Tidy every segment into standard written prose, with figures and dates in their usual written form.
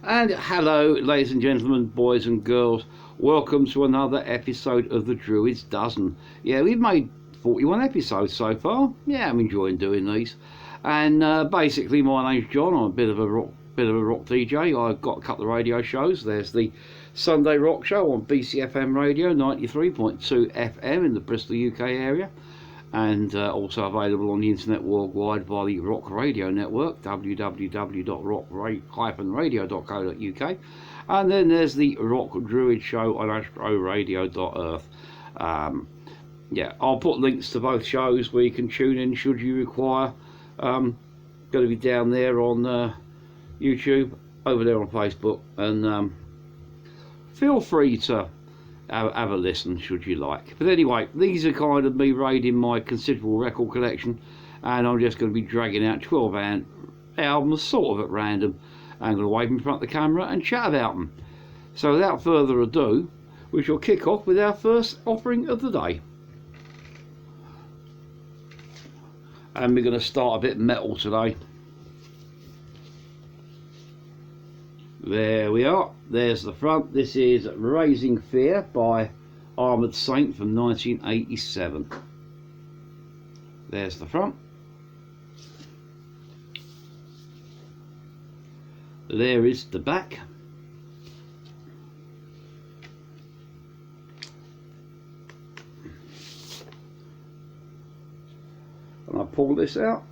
And hello, ladies and gentlemen, boys and girls. Welcome to another episode of the Druids Dozen. Yeah, we've made 41 episodes so far. Yeah, I'm enjoying doing these. And basically, my name's John. I'm a bit of a rock DJ. I've got a couple of radio shows. There's the Sunday Rock Show on BCFM Radio 93.2 FM in the Bristol, UK area. And also available on the internet worldwide via the Rock Radio Network, www.rock-radio.co.uk. And then there's the Rock Druid Show on astroradio.earth. Yeah, I'll put links to both shows where you can tune in should you require. Going to be down there on YouTube, over there on Facebook, and feel free to have a listen should you like. But anyway, these are kind of me raiding my considerable record collection, and I'm just going to be dragging out 12 albums sort of at random. I'm going to wave in front of the camera and chat about them. So without further ado, we shall kick off with our first offering of the day. And we're going to start a bit metal today. There we are, there's the front. This is Raising Fear by Armoured Saint from 1987. There's the front. There is the back. And I pull this out.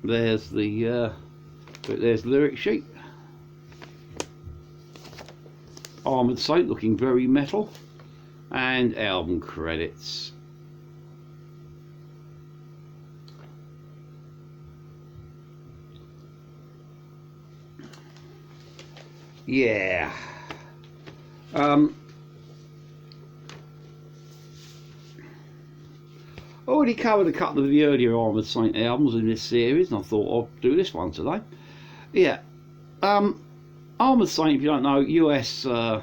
There's the there's the lyric sheet. Armoured Saint looking very metal, and album credits. Yeah. Already covered a couple of the earlier Armoured Saint albums in this series, and I thought I'd do this one today. Yeah, Armoured Saint, if you don't know, US kind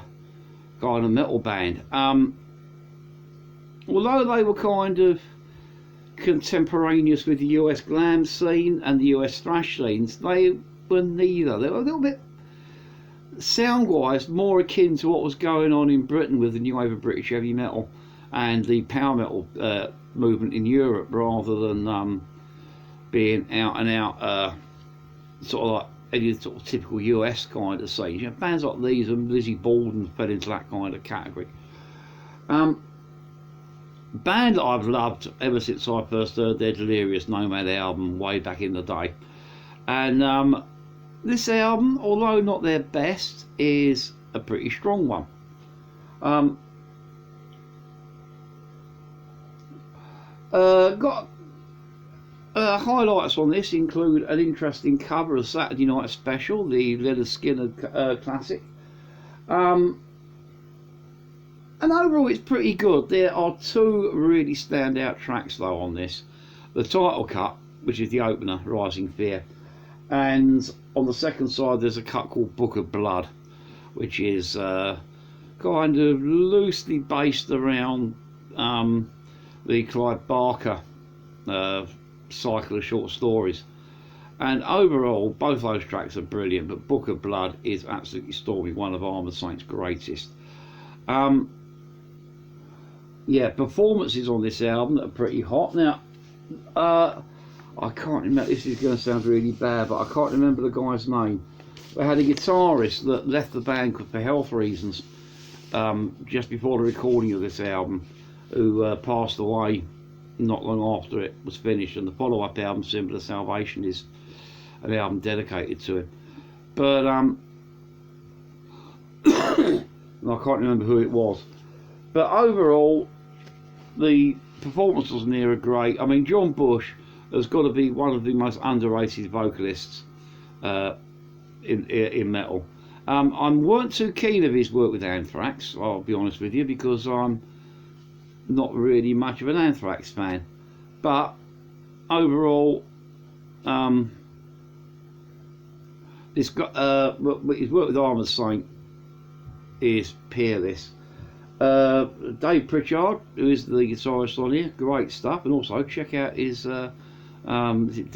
of metal band. Although they were kind of contemporaneous with the US glam scene and the US thrash scenes, they were neither. They were a little bit, sound-wise, more akin to what was going on in Britain with the new wave of British heavy metal and the power metal movement in Europe, rather than being out and out sort of like any sort of typical US kind of scene. You know, bands like these and Lizzie Borden fell into that kind of category. Band that I've loved ever since I first heard their Delirious Nomad album way back in the day. And this album, although not their best, is a pretty strong one. Got highlights on this include an interesting cover of Saturday Night Special, the Leonard Skinner classic. And overall it's pretty good. There are two really standout tracks though on this. The title cut, which is the opener, Rising Fear, and on the second side there's a cut called Book of Blood, which is kind of loosely based around the Clive Barker cycle of short stories. And overall both those tracks are brilliant, but Book of Blood is absolutely stormy, one of Armoured Saint's greatest. Yeah, performances on this album that are pretty hot. Now I can't remember, this is going to sound really bad, but I can't remember the guy's name. They had a guitarist that left the band for health reasons just before the recording of this album, who passed away not long after it was finished, and the follow-up album, Symbol of Salvation, is an album dedicated to him. But I can't remember who it was. But overall, the performances in here are great. I mean, John Bush has got to be one of the most underrated vocalists in metal. I weren't too keen of his work with Anthrax, I'll be honest with you, because I'm not really much of an Anthrax fan, but overall his work with Armoured Saint is peerless. Dave Pritchard, who is the guitarist on here, great stuff. And also check out his is it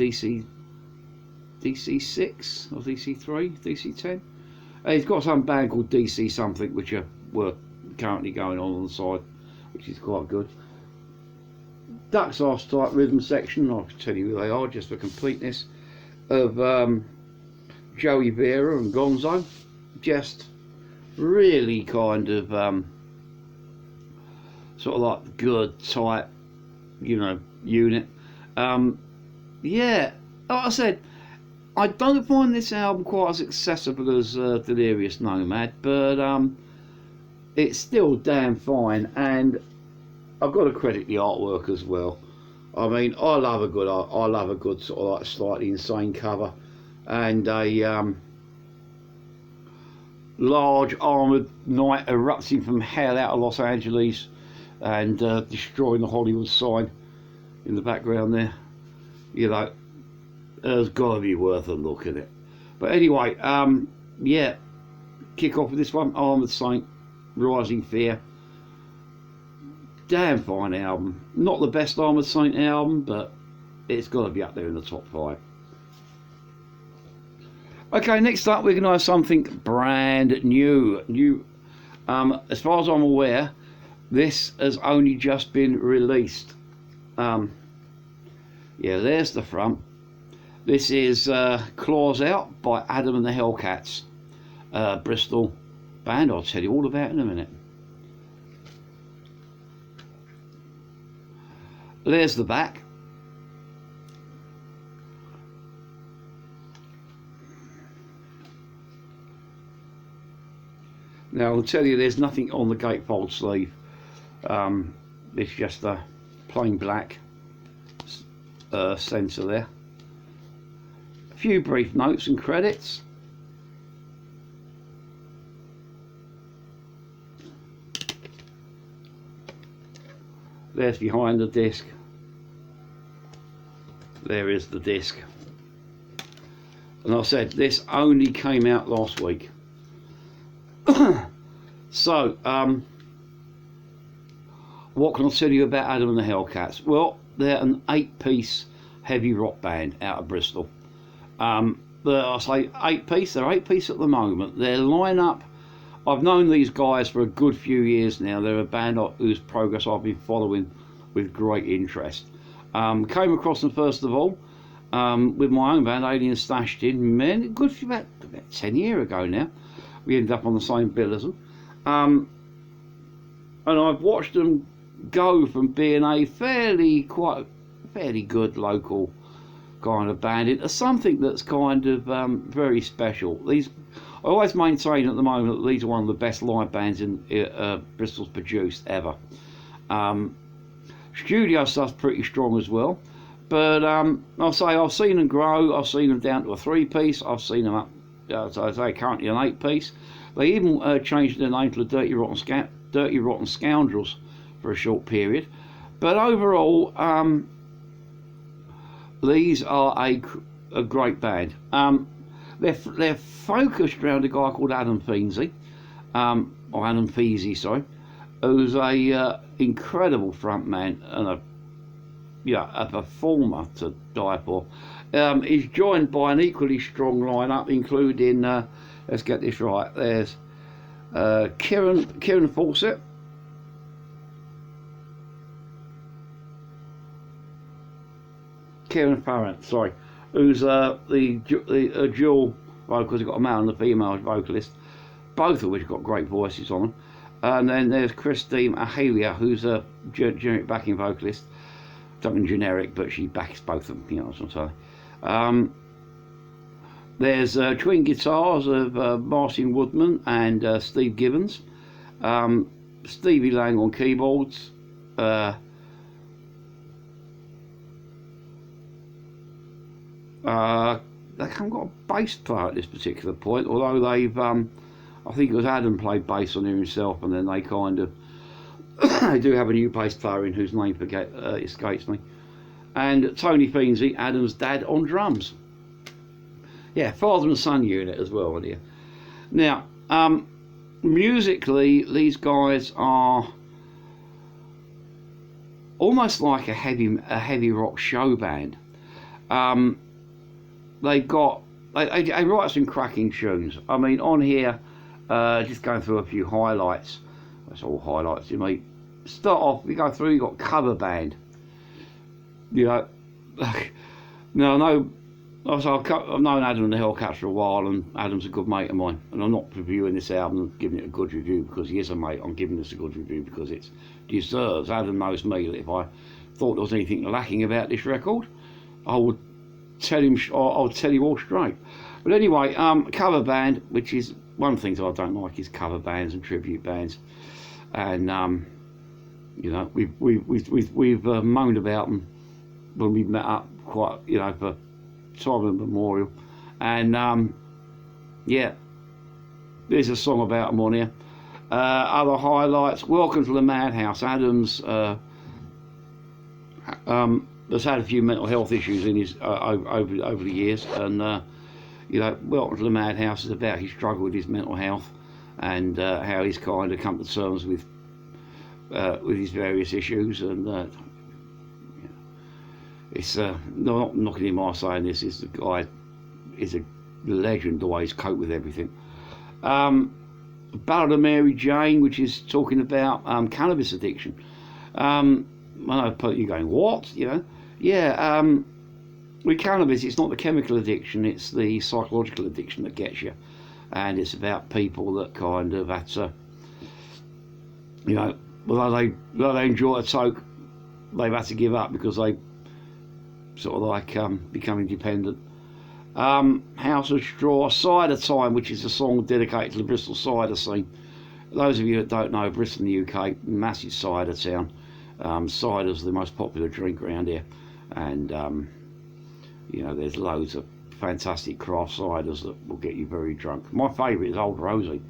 DC6 or DC3, DC10. He's got some band called DC something, which are currently going on the side, which is quite good. Duck's Arse type rhythm section, I can tell you who they are just for completeness, of Joey Vera and Gonzo. Just really kind of sort of like good type, you know, unit. Yeah, like I said, I don't find this album quite as accessible as Delirious Nomad, but it's still damn fine, and I've got to credit the artwork as well. I mean, I love a good sort of like slightly insane cover, and a large armoured knight erupting from hell out of Los Angeles and destroying the Hollywood sign in the background there. You know, it's got to be worth a look at it. But anyway, yeah, kick off with this one, Armoured Saint, Rising Fear. Damn fine album. Not the best Armoured Saint album, but it's got to be up there in the top 5. Okay, next up we're going to have something brand new. As far as I'm aware, this has only just been released. Yeah, there's the front. This is Claws Out by Adam and the Hellcats, Bristol band. I'll tell you all about it in a minute. There's the back. Now I'll tell you, there's nothing on the gatefold sleeve. It's just a plain black centre there. A few brief notes and credits. There's behind the disc. There is the disc. And I said this only came out last week. So, what can I tell you about Adam and the Hellcats? Well, they're an 8-piece heavy rock band out of Bristol. I say 8-piece, they're 8-piece at the moment. Their lineup, I've known these guys for a good few years now. They're a band whose progress I've been following with great interest. Came across them first of all with my own band, Alien Stashed In, about 10 years ago now. We ended up on the same bill as them. And I've watched them go from being a fairly good local kind of band into something that's kind of very special. I always maintain at the moment that these are one of the best live bands in Bristol's produced ever. Studio stuff's pretty strong as well, but I'll say I've seen them grow. I've seen them down to a 3-piece. I've seen them up, so I say currently an 8-piece. They even changed their name to the Dirty Rotten Scoundrels for a short period. But overall, these are a great band. They're focused around a guy called Adam Feasey, or Adam Feasey, sorry, who's a incredible frontman and a performer to die for. He's joined by an equally strong lineup, including let's get this right. There's Kieran Fawcett, Kieran Farrant, sorry, who's the dual vocals. He's got a male and a female vocalist, both of which have got great voices on them. And then there's Christine Ahalia, who's a generic backing vocalist. Don't mean generic, but she backs both of them, you know what I'm saying. There's twin guitars of Martin Woodman and Steve Gibbons. Stevie Lang on keyboards. They haven't got a bass player at this particular point, although they've, I think it was Adam played bass on here himself, and then they kind of, they do have a new bass player in whose name escapes me. And Tony Feasey, Adam's dad, on drums. Yeah, father and son unit as well, here. Now, musically, these guys are almost like a heavy rock show band. they've got they write some cracking tunes. I mean, on here, just going through a few highlights. That's all highlights to me. Start off, we go through. You got cover band. You know, no, no. I've known Adam and the Hellcats for a while, and Adam's a good mate of mine. And I'm not reviewing this album and giving it a good review because he is a mate. I'm giving this a good review because it deserves. Adam knows me that if I thought there was anything lacking about this record, I would tell him. I would tell you all straight. But anyway, cover band, which is one thing that I don't like, is cover bands and tribute bands. And you know, we've moaned about them when we met up quite, you know, for time immemorial. And yeah, there's a song about them on here. Other highlights: Welcome to the Madhouse. Adams has had a few mental health issues in his over the years, and you know, Welcome to the Madhouse is about his struggle with his mental health and how he's kind of come to terms with his various issues. And it's not knocking him off saying this. Is the guy is a legend the way he's coped with everything. Ballad of Mary Jane, which is talking about cannabis addiction. I know you're going, what? You know, yeah. With cannabis, it's not the chemical addiction; it's the psychological addiction that gets you, and it's about people that kind of had to, you know, although they enjoy a toke, they've had to give up because they sort of like becoming dependent. House of Straw, Cider Time, which is a song dedicated to the Bristol cider scene. Those of you that don't know, Bristol in the UK, massive cider town. Cider's the most popular drink around here, and you know, there's loads of fantastic craft ciders that will get you very drunk. My favourite is Old Rosie.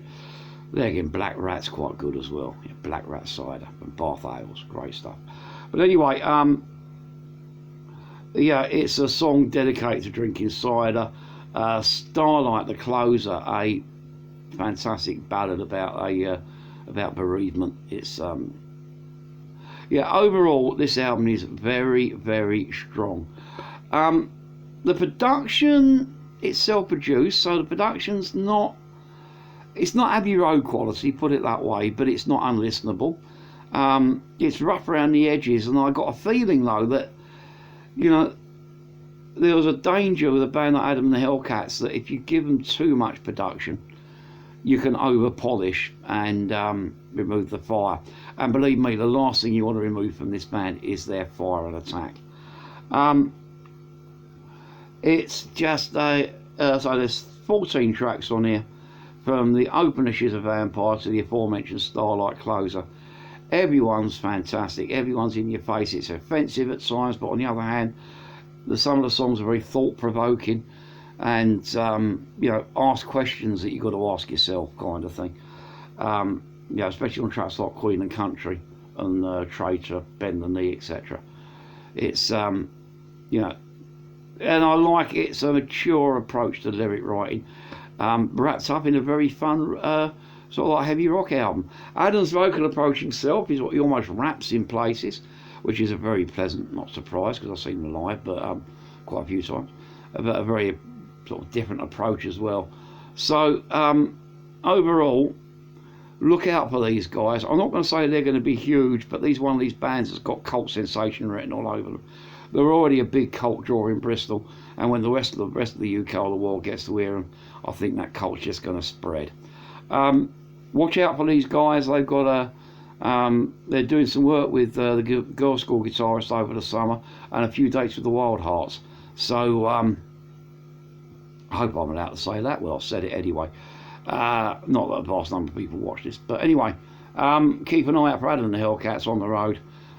There again, Black Rat's quite good as well. Yeah, Black Rat cider and Bath ales, great stuff. But anyway, yeah, it's a song dedicated to drinking cider. Starlight, the closer, a fantastic ballad about bereavement. It's yeah, overall this album is very, very strong. The production, it's self-produced, so the production's not, it's not Abbey Road quality, put it that way, but it's not unlistenable. It's rough around the edges, and I got a feeling though that, you know, there was a danger with a band like Adam and the Hellcats that if you give them too much production, you can over polish and remove the fire. And believe me, the last thing you want to remove from this band is their fire and attack. It's just so there's 14 tracks on here, from the opener She's a Vampire to the aforementioned Starlight Closer. Everyone's fantastic, everyone's in your face. It's offensive at times, but on the other hand, some of the songs are very thought-provoking and you know, ask questions that you've got to ask yourself, kind of thing. You know, especially on tracks like Queen and Country and Traitor, Bend the Knee, etc. It's you know, and I like it's a mature approach to lyric writing, wrapped up in a very fun sort of like heavy rock album. Adam's vocal approach himself is what he almost raps in places, which is a very pleasant, not surprise because I've seen him live, but quite a few times, but a very sort of different approach as well. So overall, look out for these guys. I'm not going to say they're going to be huge, but one of these bands that's got cult sensation written all over them. They're already a big cult draw in Bristol, and when the rest of the UK or the world gets to hear them, I think that cult's just going to spread. Watch out for these guys. They've got they're doing some work with the Girls' School guitarist over the summer, and a few dates with the Wild Hearts. So I hope I'm allowed to say that. Well, I've said it anyway. Not that a vast number of people watch this, but anyway, keep an eye out for Adam and the Hellcats on the road.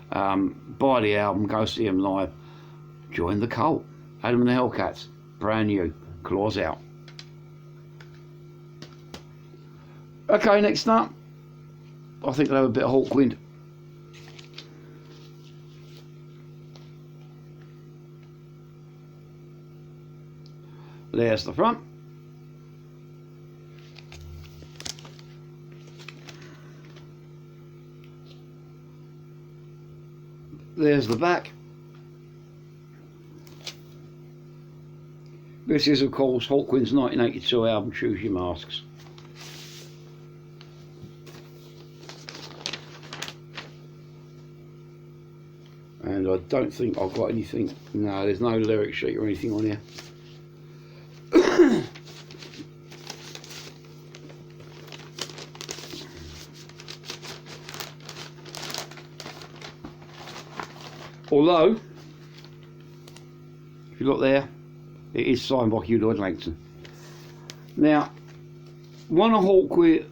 Buy the album, go see them live, join the cult. Adam and the Hellcats, brand new, claws out. Okay, next up, I think I'll have a bit of Hawkwind. There's the front. There's the back. This is, of course, Hawkwind's 1982 album, Choose Your Masques. And I don't think I've got anything. No, there's no lyric sheet or anything on here. Although, if you look there, it is signed by Hugh Lloyd Langston. Now, one of Hawkwind's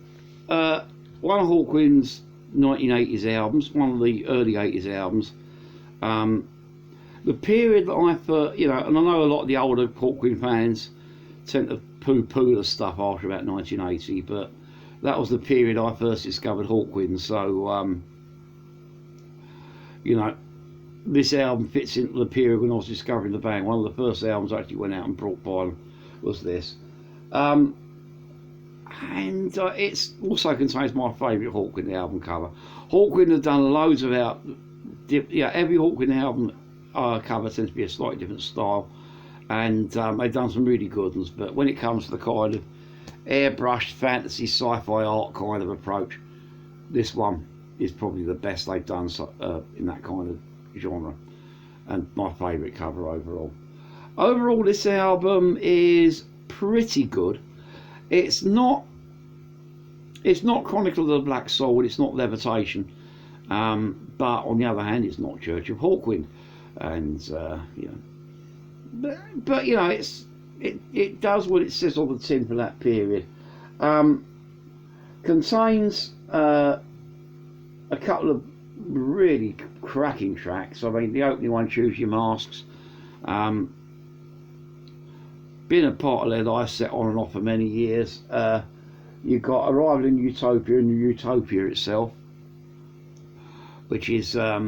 1980s albums, one of the early 80s albums. The period that I first, and I know a lot of the older Hawkwind fans tend to poo-poo the stuff after about 1980, but that was the period I first discovered Hawkwind. So, this album fits into the period when I was discovering the band. One of the first albums I actually went out and brought by them was this. And it also contains my favourite Hawkwind album cover. Hawkwind have done loads of every Hawkwind album cover tends to be a slightly different style, and they've done some really good ones. But when it comes to the kind of airbrushed fantasy sci-fi art kind of approach, this one is probably the best they've done in that kind of genre, and my favourite cover overall. Overall, this album is pretty good. It's not Chronicle of the Black Sword, it's not Levitation, but on the other hand, it's not Church of Hawkwind, and but it does what it says on the tin for that period. Contains a couple of really cracking tracks. I mean, the opening one, Choose Your Masques, been a part of that I set on and off for many years. You've got Arrival in Utopia and Utopia itself, which is a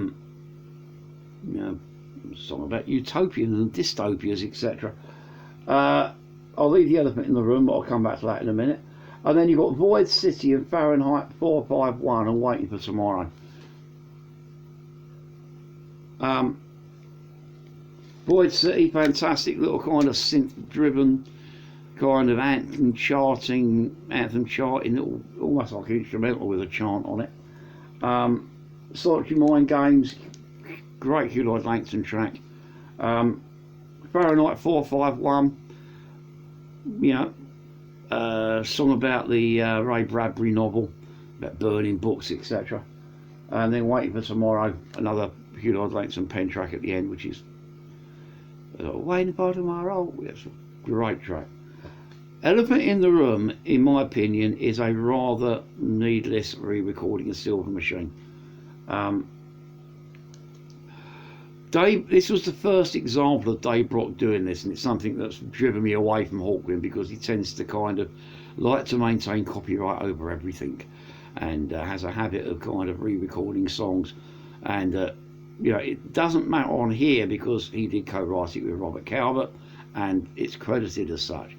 song about utopians and dystopias, etc. I'll leave the elephant in the room, but I'll come back to that in a minute. And then you've got Void City and Fahrenheit 451 and Waiting for Tomorrow. Void City, fantastic little kind of synth-driven kind of anthem charting, almost like an instrumental with a chant on it. Solitary Mind Games, great Hugh Lloyd Langston track. Fahrenheit 451, song about the Ray Bradbury novel about burning books, etc. And then Waiting for Tomorrow, another Hugh Lloyd Langston pen track at the end, which is Waiting for Tomorrow. It's a great track. Elephant in the Room, in my opinion, is a rather needless re-recording of Silver Machine. This was the first example of Dave Brock doing this, and it's something that's driven me away from Hawkwind, because he tends to kind of like to maintain copyright over everything, and has a habit of kind of re-recording songs. And it doesn't matter on here because he did co-write it with Robert Calvert, and it's credited as such.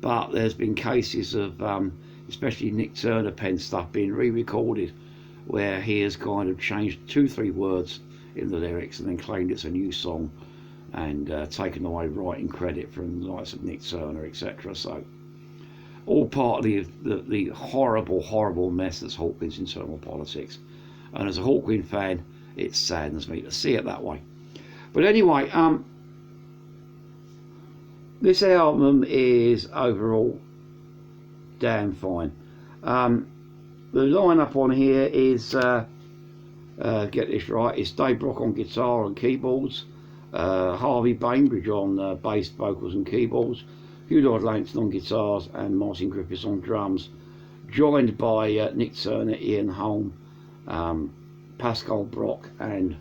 But there's been cases of, especially Nick Turner pen stuff, being re-recorded where he has kind of changed 2-3 words in the lyrics and then claimed it's a new song, and taken away writing credit from the likes of Nick Turner, etc. So all part of the horrible mess that's Hawkwind's internal politics. And as a Hawkwind fan, it saddens me to see it that way. But anyway, this album is overall damn fine. The lineup on here is, get this right, it's Dave Brock on guitar and keyboards, Harvey Bainbridge on bass, vocals and keyboards, Hugh Lloyd Langston on guitars, and Martin Griffiths on drums, joined by Nick Turner, Ian Holm, Pascal Brock and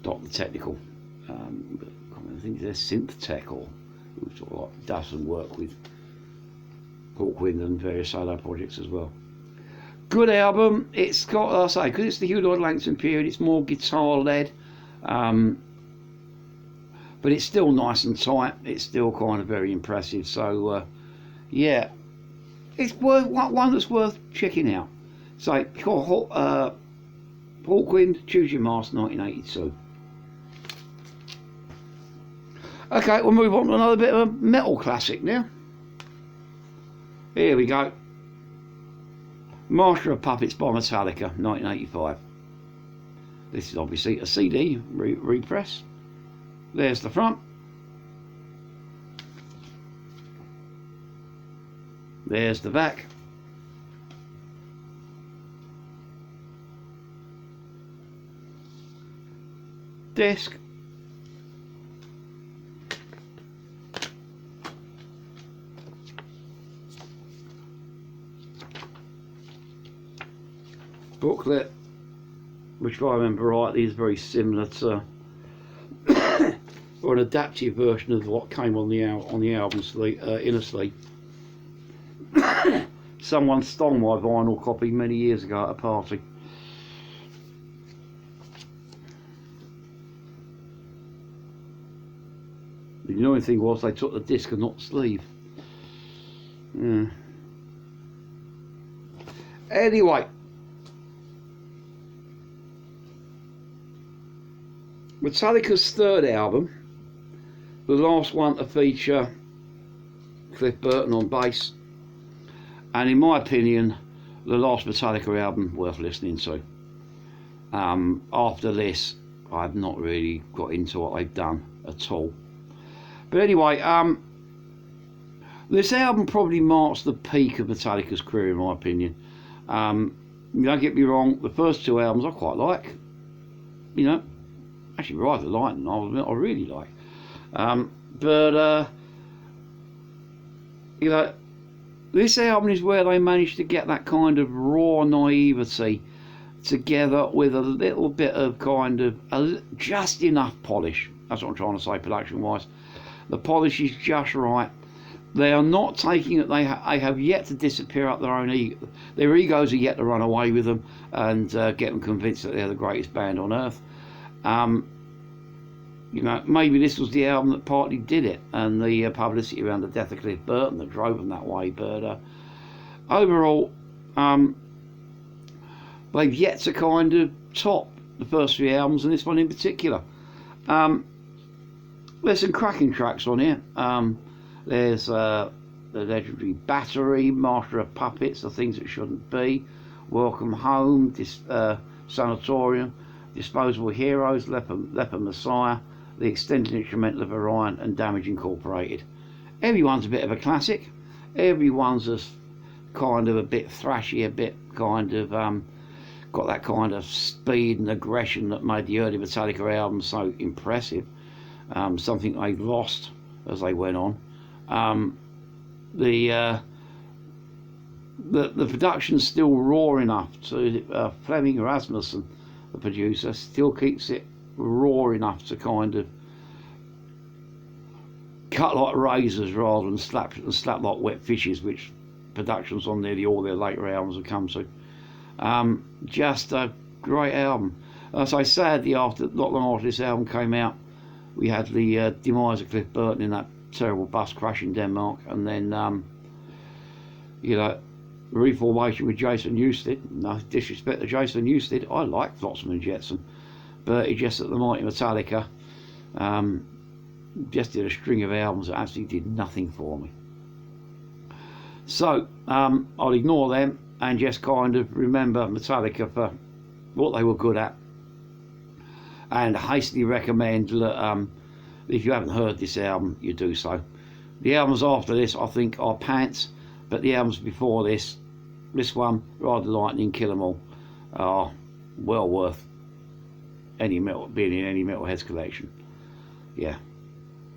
Dr. Technical. I think they're Synth Tech, or who sort of like does some work with Hawkwind and various solo projects as well. Good album. It's got, like I say, because it's the Hugh Lloyd Langston period, it's more guitar led, but it's still nice and tight. It's still kind of very impressive. So yeah, it's one that's worth checking out. So Hawkwind, Choose Your Masques, 1982. Okay, we'll move on to another bit of a metal classic now. Here we go. Master of Puppets by Metallica, 1985. This is obviously a CD repress. There's the front. There's the back. Disc. Booklet, which if I remember rightly is very similar to or an adapted version of what came on the album sleeve, inner sleeve. Someone stole my vinyl copy many years ago at a party. The annoying thing was they took the disc and not the sleeve. Yeah. Anyway, Metallica's third album, the last one to feature Cliff Burton on bass, and in my opinion the last Metallica album worth listening to. After this I've not really got into what they've done at all. But anyway, this album probably marks the peak of Metallica's career in my opinion. Don't get me wrong, the first two albums I quite like, you know, actually rather like them, I really like. You know, this album is where they managed to get that kind of raw naivety together with a little bit of kind of just enough polish. That's what I'm trying to say, production wise. The polish is just right. They are not taking it. They have yet to disappear up their own ego. Their egos are yet to run away with them and get them convinced that they're the greatest band on earth. You know, maybe this was the album that partly did it, and the publicity around the death of Cliff Burton that drove them that way. But overall, they've yet to kind of top the first three albums, and this one in particular. There's some cracking tracks on here. There's the legendary Battery, Master of Puppets, The Things That Shouldn't Be, Welcome Home, Sanatorium, Disposable Heroes, Leper Messiah, The Extended Instrumental of Orion, and Damage Incorporated. Everyone's a bit of a classic. Everyone's a kind of a bit thrashy, a bit kind of got that kind of speed and aggression that made the early Metallica albums so impressive. Something they lost as they went on. The production's still raw enough to Fleming Rasmussen, the producer, still keeps it raw enough to kind of cut like razors rather than slap like wet fishes, which productions on nearly all their later albums have come to. Just a great album. As I said, not long after this album came out, we had the demise of Cliff Burton in that terrible bus crash in Denmark, and then you know, reformation with Jason Newsted. No disrespect to Jason Newsted, I like Flotsam and Jetsam, but he just at the mighty Metallica just did a string of albums that actually did nothing for me. So I'll ignore them and just kind of remember Metallica for what they were good at, and hastily recommend that if you haven't heard this album, you do so. The albums after this, I think, are pants, but the albums before this one, Ride the Lightning, Kill 'Em All, are well worth being in any Metalhead's collection. Yeah.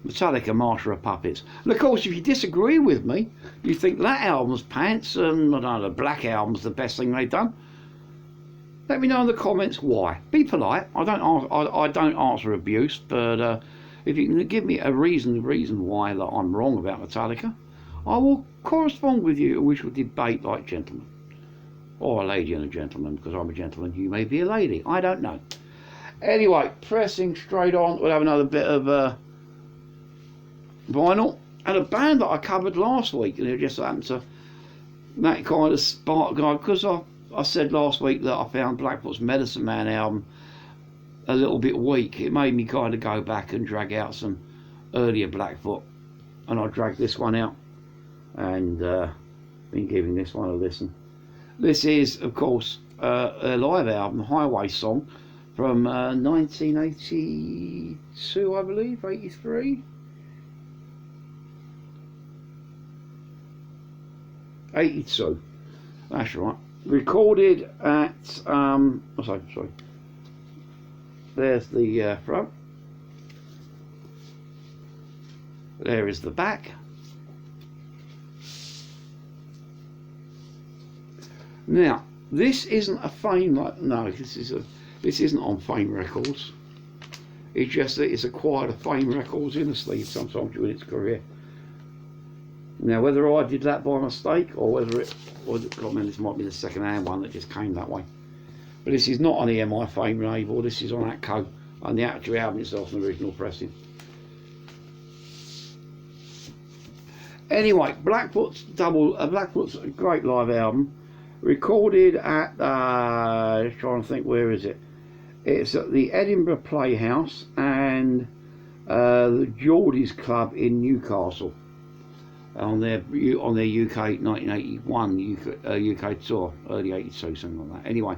Metallica, Master of Puppets. And of course, if you disagree with me, you think that album's pants and I don't know, the Black Album's the best thing they've done, let me know in the comments why. Be polite. I don't answer abuse, but if you can give me a reason why that I'm wrong about Metallica, I will correspond with you and we shall debate like gentlemen. Or a lady and a gentleman, because I'm a gentleman, you may be a lady. I don't know. Anyway, pressing straight on, we'll have another bit of vinyl. And a band that I covered last week, and it just happened to that kind of spark guy, because I said last week that I found Blackfoot's Medicine Man album a little bit weak. It made me kind of go back and drag out some earlier Blackfoot, and I dragged this one out and been giving this one a listen. This is, of course, a live album, Highway Song, from 1982, I believe, 83. 82, that's right. Recorded at, sorry, there's the front, there is the back. Now, this isn't a Fame, no, this isn't on Fame Records. It's just that it's acquired a Fame Records in the sleeve sometime during its career. Now, whether I did that by mistake or whether it, this might be the second-hand one that just came that way. But this is not on EMI Fame label. This is on Atco, and the actual album itself is an original pressing. Anyway, Blackfoot's a great live album. Recorded at, trying to think, where is it? It's at the Edinburgh Playhouse and the Geordies Club in Newcastle on their UK 1981 UK tour, early 82, something like that. Anyway,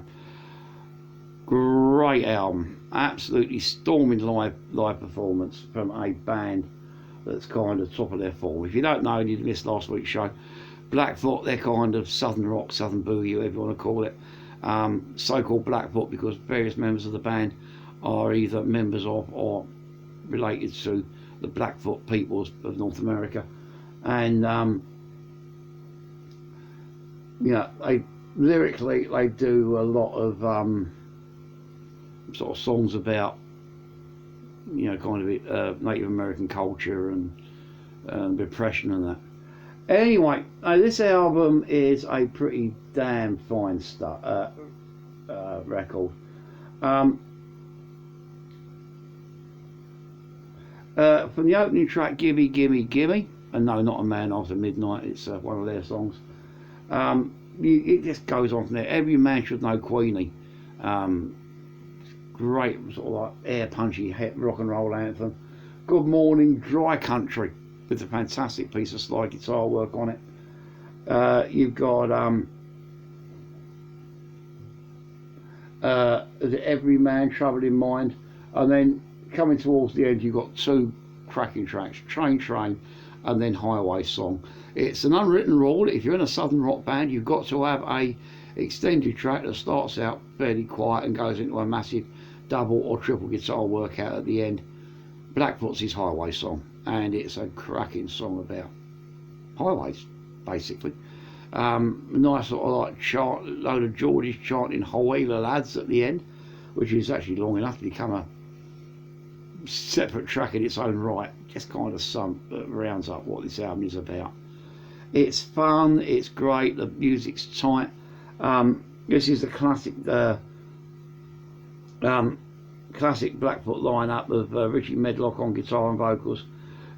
great album, absolutely storming live performance from a band that's kind of top of their form. If you don't know and you missed last week's show, Blackfoot, they're kind of southern rock, southern boogie, whatever you want to call it. So-called Blackfoot because various members of the band are either members of or related to the Blackfoot peoples of North America. And you know, lyrically they do a lot of sort of songs about, you know, kind of Native American culture and repression and that. Anyway, this album is a pretty damn fine record. From the opening track, Gimme, Gimme, Gimme, and no, not A Man After Midnight, it's one of their songs. It just goes on from there. Every Man Should Know Queenie. Great sort of like air punchy rock and roll anthem. Good Morning, Dry Country, with a fantastic piece of slide guitar work on it. You've got Every Man, Trouble in Mind, and then coming towards the end you've got two cracking tracks, Train Train and then Highway Song. It's an unwritten rule, if you're in a southern rock band you've got to have a extended track that starts out fairly quiet and goes into a massive double or triple guitar workout at the end. Blackfoot's his Highway Song, and it's a cracking song about highways, basically. Nice sort of like load of Geordies chanting Hoila Lads at the end, which is actually long enough to become a separate track in its own right. Just kind of rounds up what this album is about. It's fun, it's great, the music's tight. This is the classic Blackfoot lineup of Richie Medlock on guitar and vocals,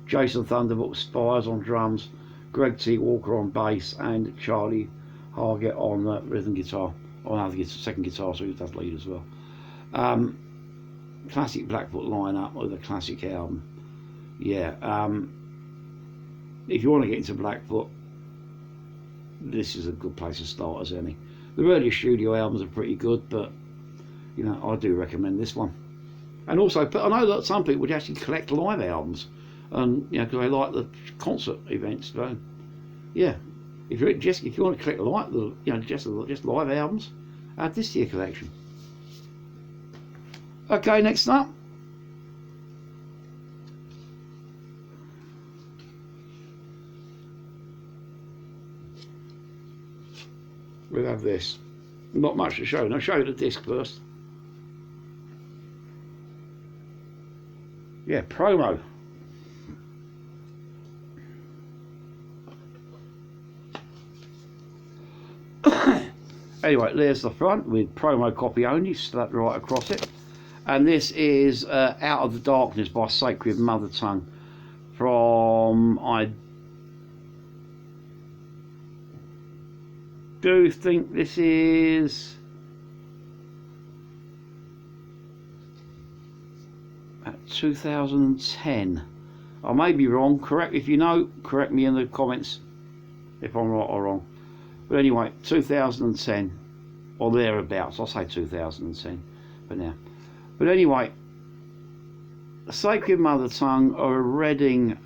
Jason Thunderbolt Spires on drums, Greg T. Walker on bass, and Charlie Hargett on rhythm guitar, on second guitar, so he does lead as well. Classic Blackfoot lineup with a classic album. Yeah, if you want to get into Blackfoot, this is a good place to start as any. The earlier studio albums are pretty good, but you know, I do recommend this one. And also, but I know that some people would actually collect live albums, and you know, because they like the concert events. So yeah, if you want to collect just live albums, add this to your collection. Okay, next up, we'll have this. Not much to show. I'll show you the disc first. Yeah, promo. Anyway, there's the front with promo copy only, slapped right across it. And this is Out of the Darkness by Sacred Mother Tongue from, I do think this is 2010. I may be wrong. Correct if you know. Correct me in the comments if I'm right or wrong. But anyway, 2010 or thereabouts. I'll say 2010 for now. But anyway, Sacred Mother Tongue are a Reading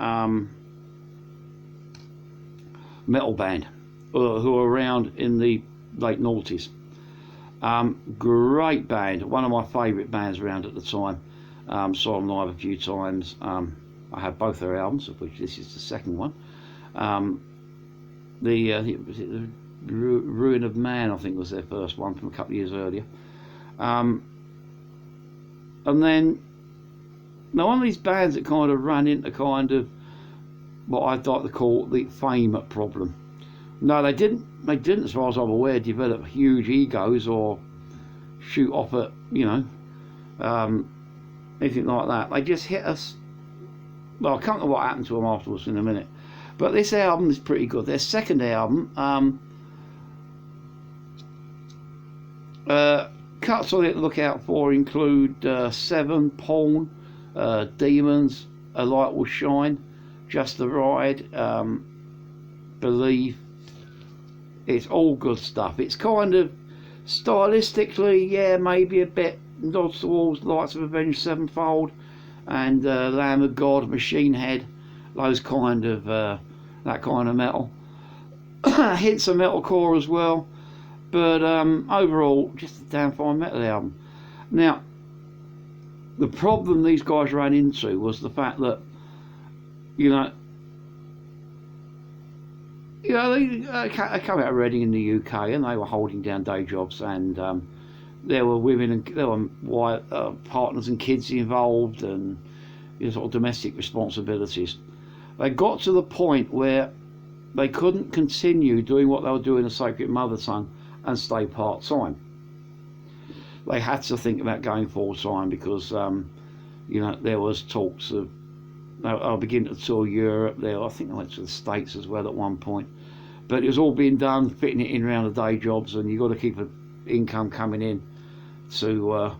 metal band who are around in the late noughties. Great band, one of my favourite bands around at the time. Saw them live a few times. I have both their albums, of which this is the second one. The Ruin of Man, I think, was their first one from a couple of years earlier. And then, now one of these bands that kind of ran into kind of what I'd like to call the fame problem. No, they didn't, as far as I'm aware, develop huge egos or shoot off at, you know, anything like that. They just hit us. Well, I'll come to what happened to them afterwards in a minute. But this album is pretty good. Their second album, cuts on it to look out for include Seven, Porn, Demons, A Light Will Shine, Just the Ride, Believe. It's all good stuff. It's kind of stylistically, yeah, maybe a bit nods towards Lights of Avenged Sevenfold and Lamb of God, Machine Head, those kind of that kind of metal. Hints of metalcore as well, but overall, just a damn fine metal album. Now, the problem these guys ran into was the fact that, you know, they come out of Reading in the UK, and they were holding down day jobs, and there were women and there were partners and kids involved, and you know, sort of domestic responsibilities. They got to the point where they couldn't continue doing what they were doing as Sacred Mother Tongue and stay part-time. They had to think about going full-time because you know, there was talks of I'll begin to tour Europe there. I think I went to the States as well at one point, but it was all being done, fitting it in around the day jobs, and you've got to keep an income coming in to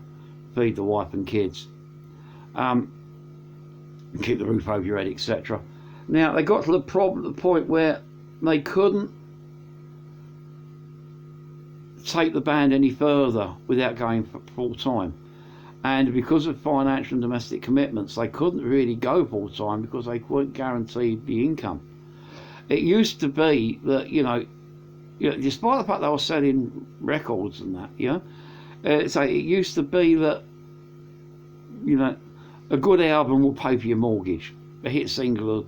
feed the wife and kids, and keep the roof over your head, etc. Now they got to the point where they couldn't take the band any further without going full time. And because of financial and domestic commitments, they couldn't really go full time because they weren't guaranteed the income. It used to be that, you know, despite the fact they were selling records and that, you know, so it used to be that, you know, a good album will pay for your mortgage. A hit single will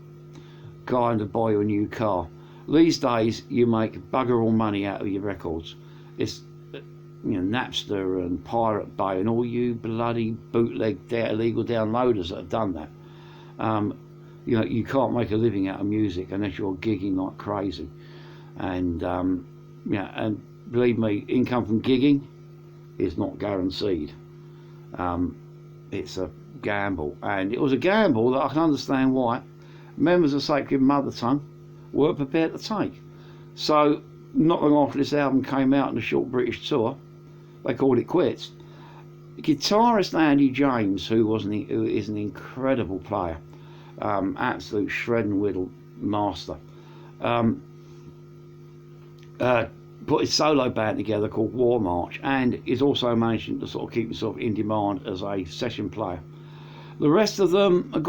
kind of buy you a new car. These days, you make bugger all money out of your records. It's, you know, Napster and Pirate Bay and all you bloody bootleg illegal downloaders that have done that. You know, you can't make a living out of music unless you're gigging like crazy. And yeah, and believe me, income from gigging is not guaranteed. It's a gamble, and it was a gamble that I can understand why members of Sacred Mother Tongue weren't prepared to take. So not long after this album came out in a short British tour, they called it quits. Guitarist Andy James, who is an incredible player, absolute shred and whittle master, put his solo band together called War March, and is also managing to sort of keep himself in demand as a session player. The rest of them have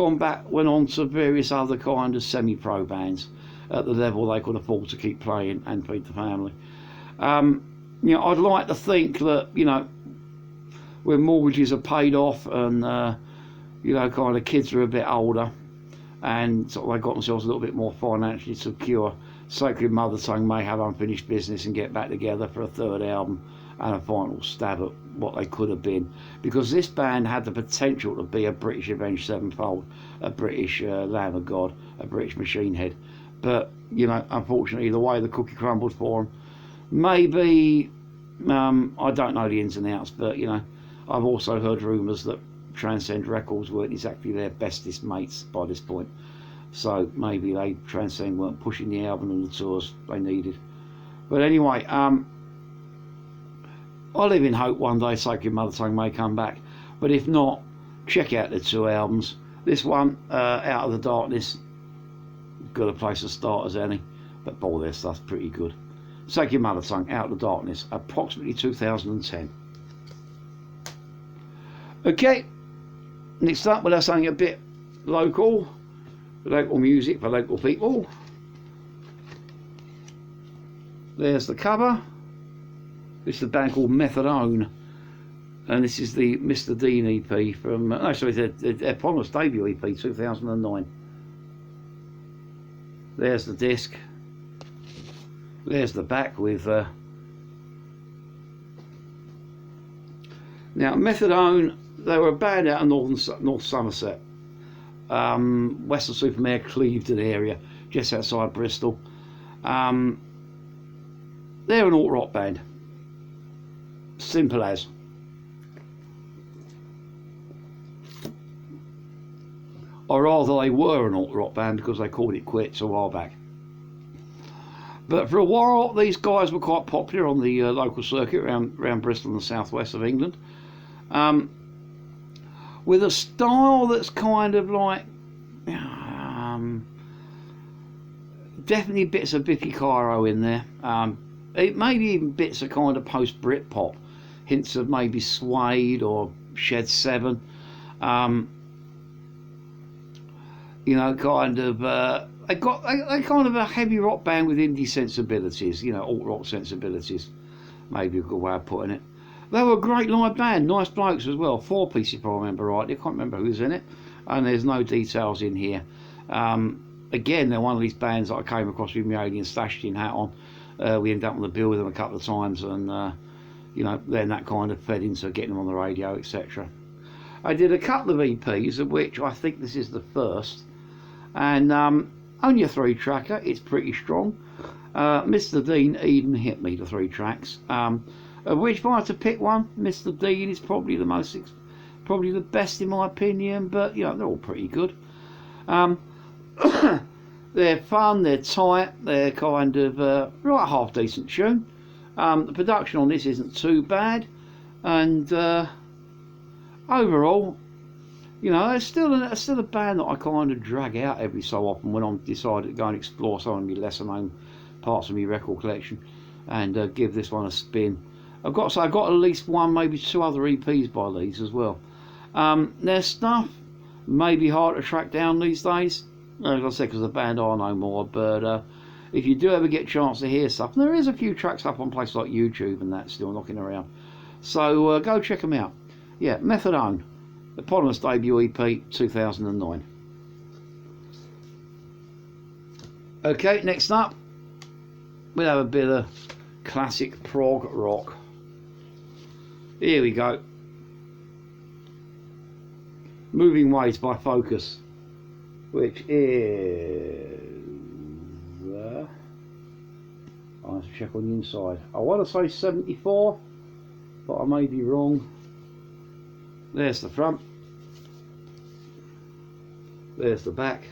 went on to various other kind of semi-pro bands at the level they could afford to keep playing and feed the family. You know, I'd like to think that, you know, when mortgages are paid off and you know, kind of kids are a bit older and sort of they got themselves a little bit more financially secure, Sacred Mother Tongue may have unfinished business and get back together for a third album and a final stab at what they could have been, because this band had the potential to be a British Avenged Sevenfold, a British Lamb of God, a British Machine Head. But, you know, unfortunately, the way the cookie crumbled for them, maybe, I don't know the ins and outs, but, you know, I've also heard rumours that Transcend Records weren't exactly their bestest mates by this point. So maybe Transcend weren't pushing the album and the tours they needed. But anyway, I live in hope one day Sacred Mother Tongue may come back. But if not, check out the two albums. This one, Out of the Darkness, got a place to start as any, but boy, their stuff's pretty good. Take Your Mother Tongue, Out of the Darkness, approximately 2010. Okay, next up we'll have something a bit local music for local people. There's the cover. This is a band called Methadone, and this is the Mr. Dean EP from, no, sorry, their eponymous debut EP, 2009. There's the disc. There's the back with now Methadone. They were a band out of North Somerset, Western-super-Mare, Clevedon area, just outside Bristol. They're an alt rock band, simple as. Or rather, they were an alt rock band because they called it quits a while back. But for a while, these guys were quite popular on the local circuit around Bristol and the southwest of England, with a style that's kind of like definitely bits of Vicky Cairo in there. It maybe even bits of kind of post Britpop, hints of maybe Suede or Shed 7. You know, kind of they kind of a heavy rock band with indie sensibilities, you know, alt rock sensibilities, maybe a good way of putting it. They were a great live band, nice blokes as well, 4-piece if I remember rightly. I can't remember who's in it, and there's no details in here. Again, they're one of these bands that I came across with my alien Stashtin hat on. We ended up on the bill with them a couple of times, and you know, then that kind of fed into getting them on the radio, etc. I did a couple of EPs, of which I think this is the first, and only a 3-tracker. It's pretty strong. Mr. Dean, Eden Hit Me, the 3 tracks. Of which, if I had to pick one, Mr. Dean is probably the best in my opinion. But you know, they're all pretty good. They're fun. They're tight. They're kind of right, half decent tune. The production on this isn't too bad, and overall, you know, it's still a band that I kind of drag out every so often when I'm decided to go and explore some of my lesser known parts of my record collection, and give this one a spin. I've got at least one, maybe 2 other EPs by these as well. Their stuff may be hard to track down these days, as I said, because the band are no more. But if you do ever get a chance to hear stuff, and there is a few tracks up on places like YouTube and that still knocking around, so go check them out. Yeah, Methadone, eponymous debut EP, 2009. Okay, next up we'll have a bit of classic prog rock. Here we go. Moving Ways by Focus, which is I have to check on the inside. I want to say 74, but I may be wrong. There's the front. There's the back.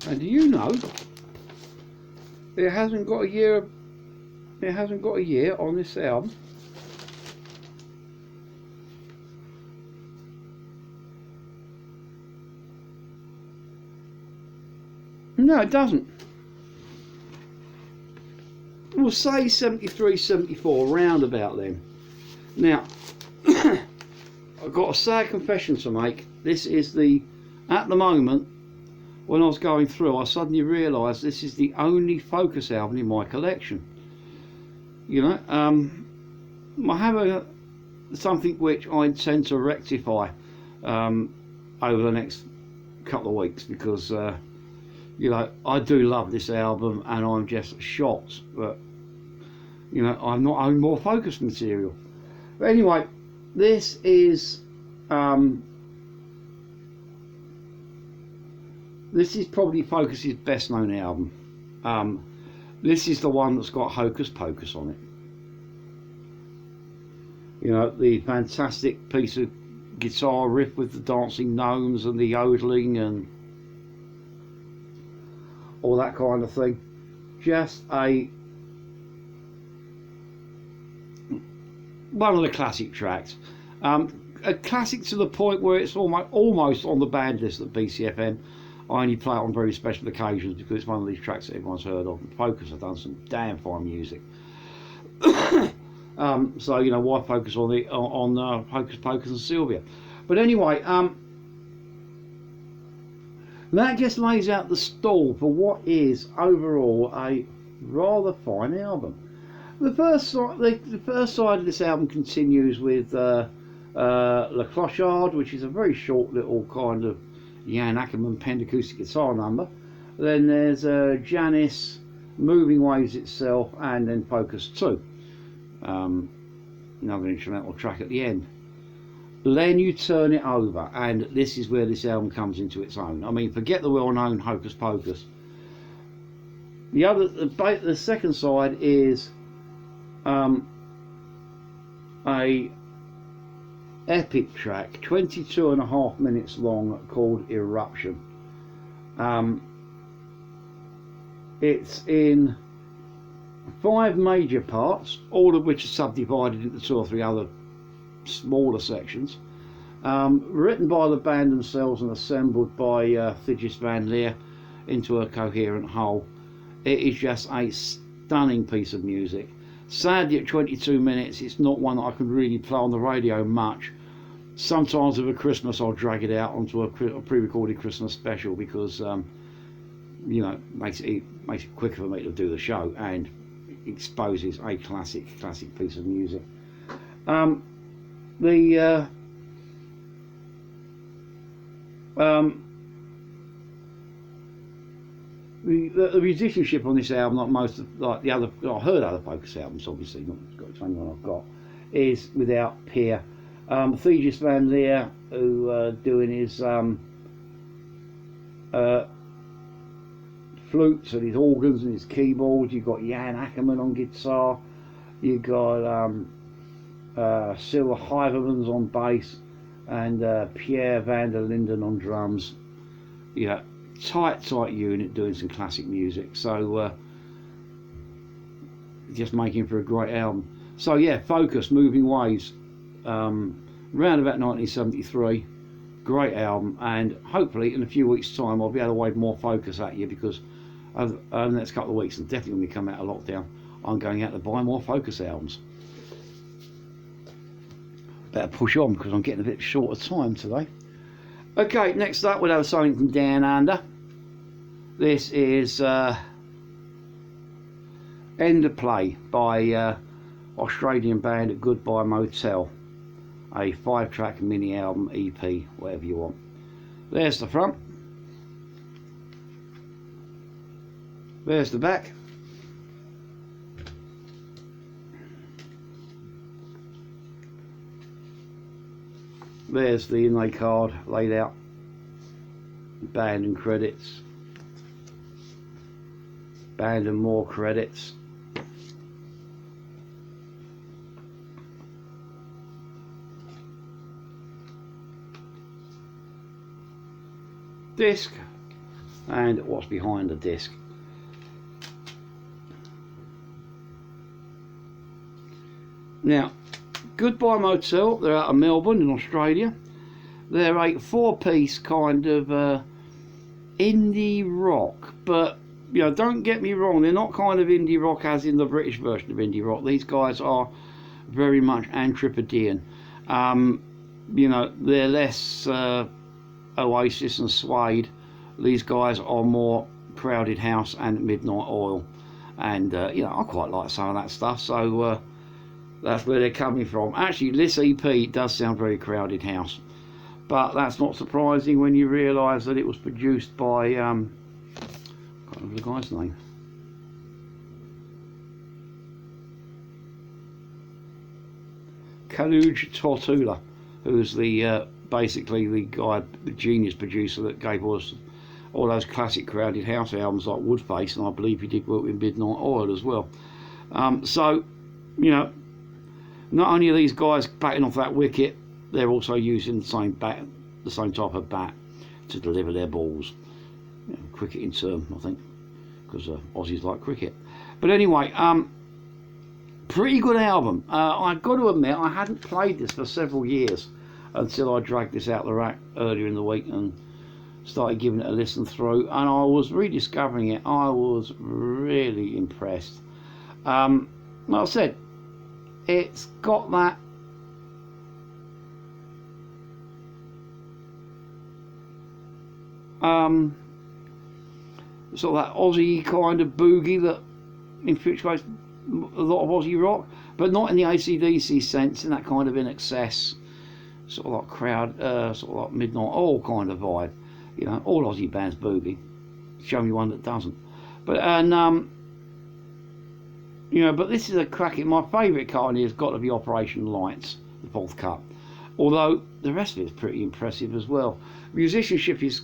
And do you know it hasn't got a year? It hasn't got a year on this album. No, it doesn't. We'll say 73, 74, round about then. Now, I've got a sad confession to make. This is at the moment, when I was going through, I suddenly realised this is the only Focus album in my collection. You know, I have something which I intend to rectify over the next couple of weeks, because you know, I do love this album, and I'm just shocked that, you know, I've not owned more Focus material. But anyway, this is probably Focus's best known album. This is the one that's got Hocus Pocus on it. You know, the fantastic piece of guitar riff with the dancing gnomes and the yodeling and all that kind of thing. Just one of the classic tracks. A classic to the point where it's almost on the band list at BCFM. I only play it on very special occasions because it's one of these tracks that everyone's heard of. Focus have done some damn fine music. So you know, why focus on Hocus Pocus and Sylvia? But anyway, that just lays out the stall for what is overall a rather fine album. The first side of this album continues with La Clochard, which is a very short little kind of Jan Ackerman Pendacoustic guitar number. Then there's Janice, Moving Waves itself, and then Focus 2. Another instrumental track at the end. Then you turn it over, and this is where this album comes into its own. I mean, forget the well-known Hocus Pocus. The second side is a epic track, 22.5 minutes long, called Eruption. It's in 5 major parts, all of which are subdivided into 2 or 3 other smaller sections, written by the band themselves and assembled by Thijs van Leer into a coherent whole. It is just a stunning piece of music. Sadly, at 22 minutes, it's not one that I can really play on the radio much. Sometimes over Christmas I'll drag it out onto a pre-recorded Christmas special because you know, makes it quicker for me to do the show and exposes a classic piece of music. The musicianship on this album, like the other, I heard other Focus albums, obviously, not got the only one I've got, is without peer. Thijs van Leer, who doing his flutes and his organs and his keyboard. You've got Jan Ackerman on guitar. You've got Silver Hyvermans on bass, and Pierre van der Linden on drums. Yeah, tight unit doing some classic music. So just making for a great album. So yeah, Focus, Moving Waves, round about 1973. Great album, and hopefully in a few weeks' time I'll be able to wave more Focus at you, because over the next couple of weeks, and definitely when we come out of lockdown, I'm going out to buy more Focus albums. Better push on because I'm getting a bit short of time today. Okay, next up we'll have something from Down Under. This is End of Play by Australian band at Goodbyemotel. A 5-track mini album, EP, whatever you want. There's the front. There's the back. There's the inlay card laid out. Band and credits. Band and more credits. Disc, and what's behind the disc. Now, Goodbyemotel, they're out of Melbourne in Australia. They're a 4-piece kind of indie rock, but you know, don't get me wrong, they're not kind of indie rock as in the British version of indie rock. These guys are very much Antipodean. You know, they're less Oasis and Suede. These guys are more Crowded House and Midnight Oil, and you know, I quite like some of that stuff, so that's where they're coming from. Actually, this EP does sound very Crowded House, but that's not surprising when you realise that it was produced by I can't remember the guy's name. Kaluj Tortula, who's the basically the guy, the genius producer that gave us all those classic Crowded House albums like Woodface, and I believe he did work with Midnight Oil as well. So, you know, Not only are these guys batting off that wicket, they're also using the same type of bat to deliver their balls. You know, cricketing term, I think, because Aussies like cricket. But anyway, pretty good album. I've got to admit, I hadn't played this for several years until I dragged this out the rack earlier in the week and started giving it a listen through, and I was rediscovering it. I was really impressed. Like I said, it's got that sort of that Aussie kind of boogie that infatuates a lot of Aussie rock, but not in the AC/DC sense, in that kind of in excess, sort of like crowd, sort of like Midnight Oil kind of vibe. You know, all Aussie bands boogie. Show me one that doesn't. But you know, but this is a cracking. My favourite cut on here has got to be Operation Lights, the fourth cut. Although the rest of it is pretty impressive as well. Musicianship is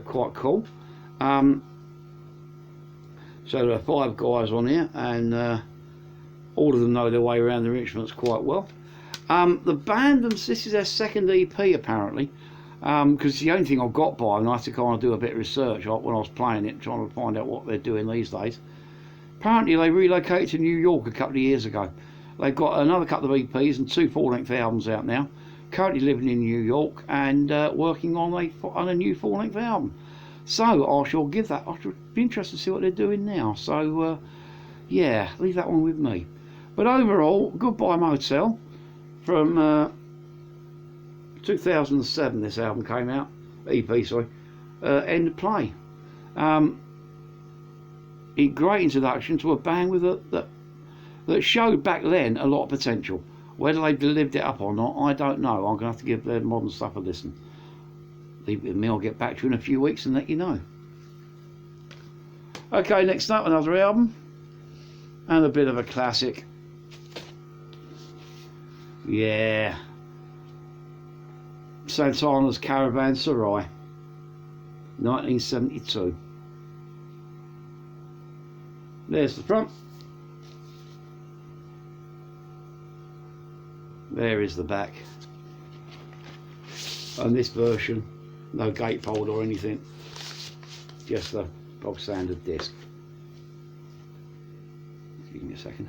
quite cool. So there are 5 guys on here, and all of them know their way around their instruments quite well. The band, this is their second EP apparently, because the only thing I got by, and I had to kind of do a bit of research when I was playing it, trying to find out what they're doing these days. Apparently they relocated to New York a couple of years ago. They've got another couple of EPs and 2 full-length albums out now. Currently living in New York and working on a new full-length album. So I shall give that. I should be interested to see what they're doing now. So yeah, leave that one with me. But overall, Goodbyemotel from 2007. This album came out. EP, sorry. End of play. A great introduction to a band with that showed back then a lot of potential. Whether they've lived it up or not, I don't know. I'm going to have to give their modern stuff a listen. Leave it with me. I'll get back to you in a few weeks and let you know. Okay, next up, another album and a bit of a classic. Yeah, Santana's Caravanserai, 1972. There's the front. There is the back. And this version, no gatefold or anything, just a bog standard disc. Give me a second.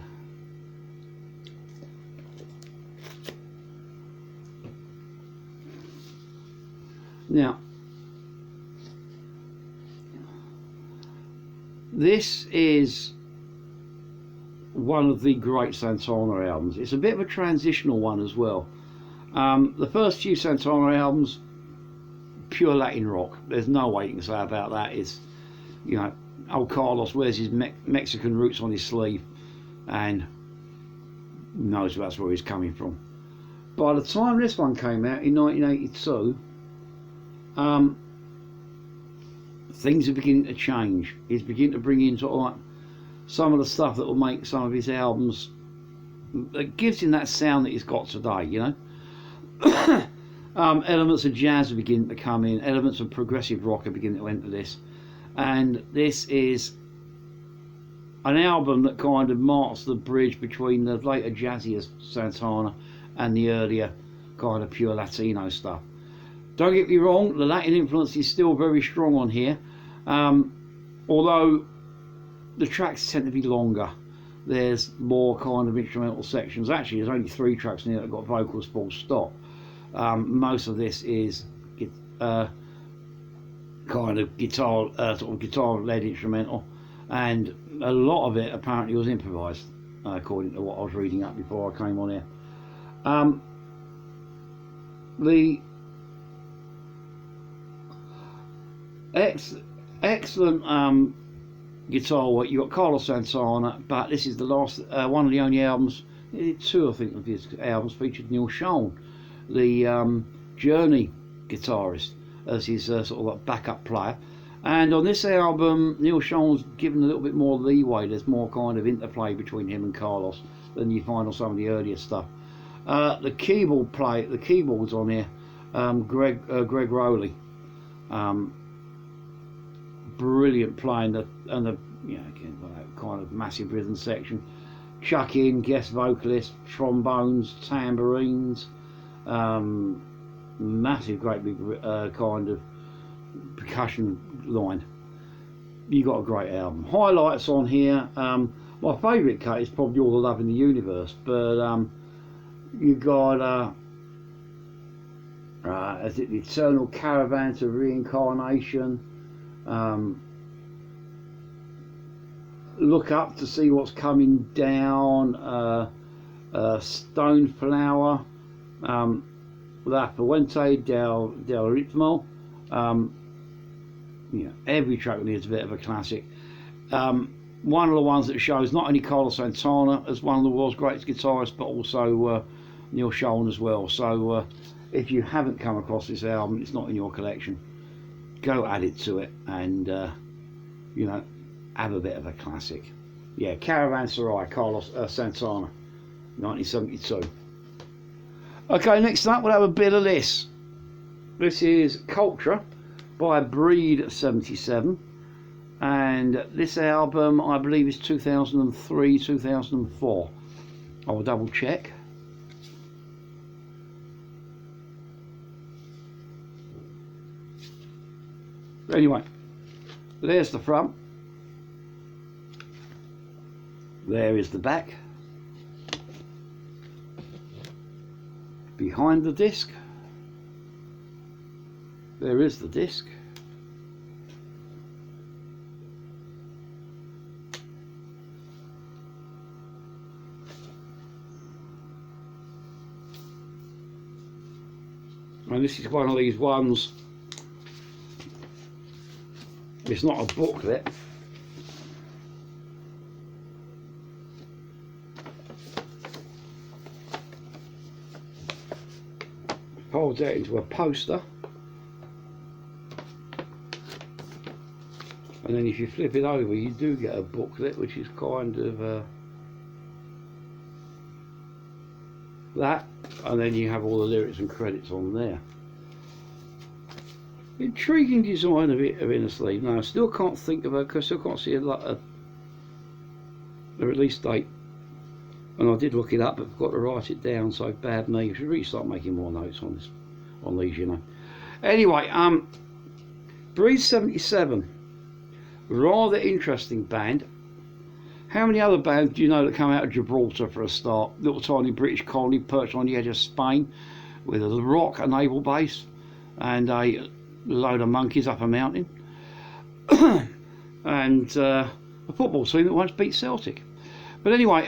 Now, this is one of the great Santana albums. It's a bit of a transitional one as well. The first few Santana albums, pure Latin rock. There's no way you can say about that. It's, you know, old Carlos wears his Mexican roots on his sleeve and knows that's where he's coming from. By the time this one came out in 1982, things are beginning to change. He's beginning to bring in sort of like some of the stuff that will make some of his albums, that gives him that sound that he's got today, you know. Elements of jazz are beginning to come in, elements of progressive rock are beginning to enter this, and this is an album that kind of marks the bridge between the later jazzier Santana and the earlier kind of pure Latino stuff. Don't get me wrong, the Latin influence is still very strong on here, although the tracks tend to be longer. There's more kind of instrumental sections. Actually, there's only 3 tracks in here that have got vocals full stop. Most of this is kind of guitar, sort of guitar-led instrumental, and a lot of it apparently was improvised, according to what I was reading up before I came on here. The excellent guitar work. You got Carlos Santana, but this is the last one of the only albums. 2, I think, of his albums featured Neil Schon, the Journey guitarist, as his sort of like backup player. And on this album, Neil Schon's given a little bit more leeway. There's more kind of interplay between him and Carlos than you find on some of the earlier stuff. The keyboards on here, Greg Rowley. Brilliant playing, and the, you know, again, that kind of massive rhythm section. chuck in guest vocalists, trombones, tambourines, massive great big kind of percussion line. You got a great album. Highlights on here, my favourite cut is probably All the Love in the Universe, but you got is it the Eternal Caravan to Reincarnation, Look Up to See What's Coming Down, Stoneflower, La Fuente del Ritmo. Yeah, every track on here is a bit of a classic. One of the ones that shows not only Carlos Santana as one of the world's greatest guitarists, but also Neil Schon as well. So if you haven't come across this album, it's not in your collection, go add it to it, and you know, have a bit of a classic. Yeah, Caravanserai, Carlos Santana, 1972. Okay, next up we'll have a bit of this. This is Cultura by Breed 77, and this album I believe is 2003, 2004. I will double check. Anyway, there's the front, there is the back, behind the disc there is the disc, and this is one of these ones, it's not a booklet, folds that into a poster, and then if you flip it over you do get a booklet, which is kind of that, and then you have all the lyrics and credits on there. Intriguing design of inner sleeve. Now I still can't think of because I still can't see a release date, and I did look it up but forgot to write it down, so bad me. I should really start making more notes on this, on these, you know. Anyway, Breed 77, rather interesting band. How many other bands do you know that come out of Gibraltar for a start? Little tiny British colony perched on the edge of Spain with a rock, a naval base, and a load of monkeys up a mountain, and a football team that once beat Celtic. But anyway,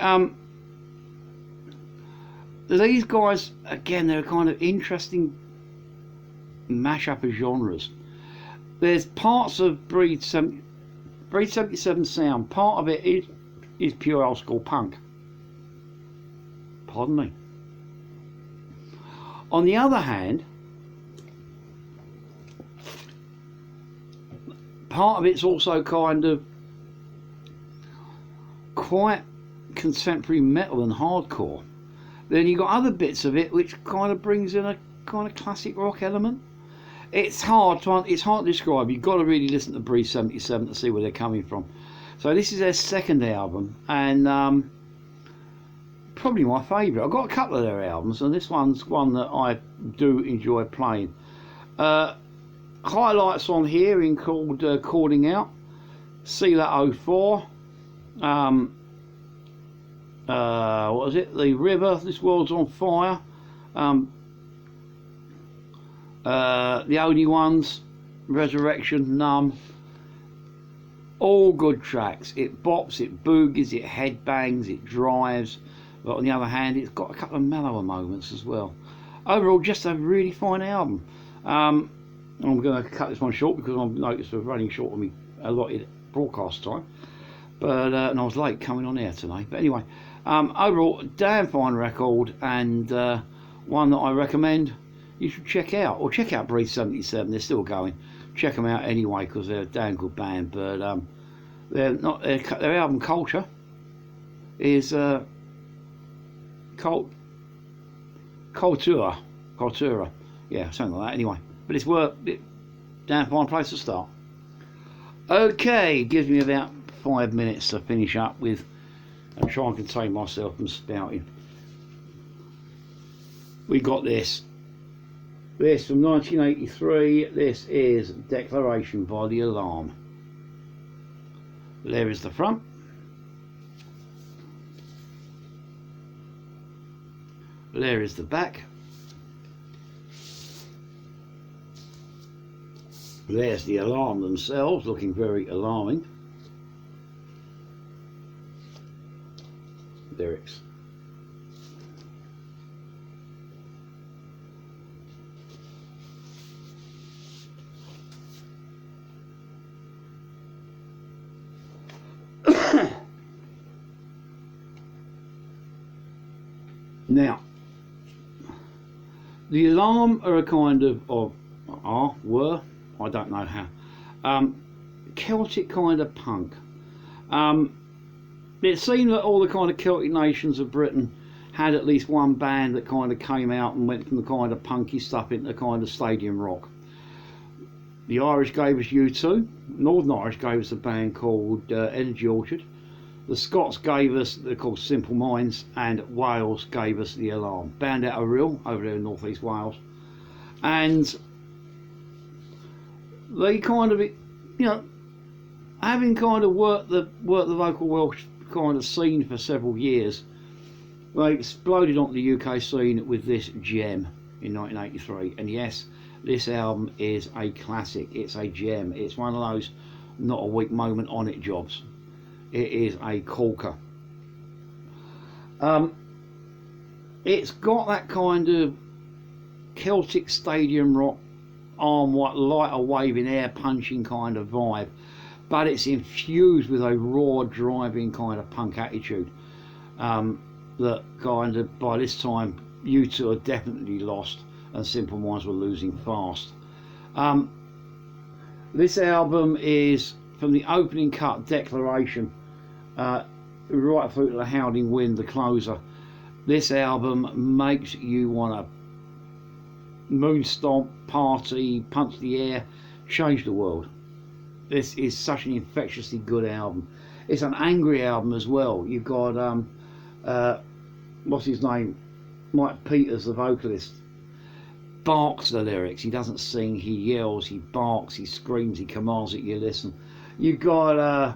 these guys, again, they're a kind of interesting mash-up of genres. There's parts of Breed 77 sound. Part of it is pure old school punk. Pardon me. On the other hand, part of it's also kind of quite contemporary metal and hardcore. Then you got other bits of it which kind of brings in a kind of classic rock element. It's hard to describe. You've got to really listen to Breed 77 to see where they're coming from. So this is their second album, and probably my favourite. I've got a couple of their albums, and this one's one that I do enjoy playing. Highlights on here include Calling Out, Sealer 04, what was it? The River, This World's on Fire, The Only Ones, Resurrection, Numb. All good tracks. It bops, it boogies, it headbangs, it drives, but on the other hand it's got a couple of mellower moments as well. Overall, just a really fine album. I'm going to cut this one short because I've noticed we're running short on me allotted broadcast time, but and I was late coming on air tonight. But anyway, overall, damn fine record, and one that I recommend you should check out, or check out Breed 77. They're still going. Check them out anyway because they're a damn good band. But they're not. Their album Cultura is Cultura, yeah, something like that. Anyway, but it's worth it. Damn fine place to start. Okay, gives me about 5 minutes to finish up with and try and contain myself from spouting. We got this from 1983. This is Declaration by the Alarm. There is the front. There is the back. There's the alarm themselves, looking very alarming. Lyrics. Now, the Alarm are a kind of, were, I don't know how, Celtic kind of punk. It seemed that all the kind of Celtic nations of Britain had at least one band that kind of came out and went from the kind of punky stuff into kind of stadium rock. The Irish gave us U2, Northern Irish gave us a band called Energy Orchard, the Scots gave us, they're called Simple Minds, and Wales gave us the Alarm. Band out of Rhyl, over there in North East Wales. And they kind of, having kind of worked the local Welsh kind of scene for several years, they exploded onto the UK scene with this gem in 1983. And yes, this album is a classic. It's a gem. It's one of those not a weak moment on it jobs. It is a corker. It's got that kind of Celtic stadium rock, arm white, lighter waving, air punching kind of vibe, but it's infused with a raw, driving kind of punk attitude. That kind of, by this time, U2 are definitely lost, and Simple Minds were losing fast. This album is from the opening cut, Declaration, right through to the Howling Wind, the closer. This album makes you want to moon stomp, party, punch the air, change the world. This is such an infectiously good album. It's an angry album as well. You've got what's his name, Mike Peters, the vocalist, barks the lyrics. He doesn't sing, he yells, he barks, he screams, he commands that you listen. You've got